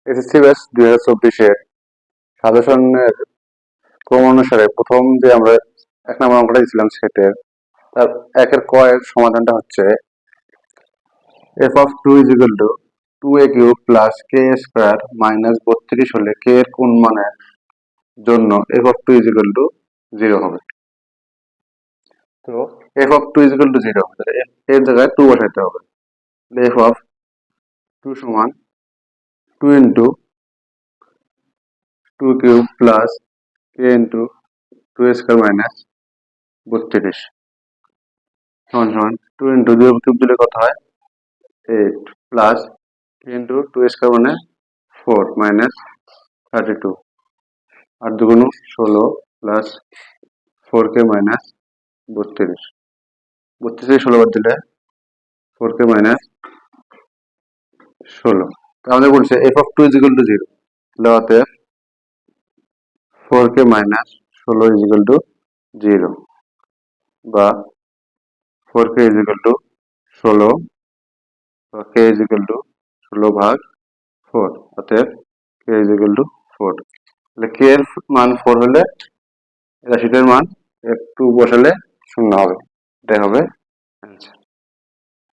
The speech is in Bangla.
এসএসসি ব্যাচ 2024-এর সাজেশনের ক্রম অনুসারে প্রথম যে আমরা 1 নম্বর অঙ্কটা দিয়েছিলাম সেটের তার 1-এর ক এর সমাধানটা হচ্ছে f of 2 is equal to 2a cube plus k square minus 32 হলে k এর কোন মানের জন্য f of 2 is equal to 0 হবে। তো f of 2 is equal to 0 তাহলে এর জায়গায় 2 বসাইতে হবে। f of 2 সমান 2 into 2 cube plus k into 2 square minus 32 সমান সমান 2 into 2 কিউব দিলে কত হয় 8 plus k into 2 square মানে 4 minus 32 আর দুগুণ 16 plus 4k minus 32 থেকে 16 বাদ দিলে 4k minus 16 আমাদের বলছে f of 2 is equal to 0 তাহলে অতএব 4k minus 16 is equal to 0 বা 4k is equal to 16 বা k is equal to 16 ভাগ 4 অতএব k is equal to 4 তাহলে k এর মান 4 হলে রাশিটার মান 2 বসালে 0 হবে এটাই হবে অ্যান্সার।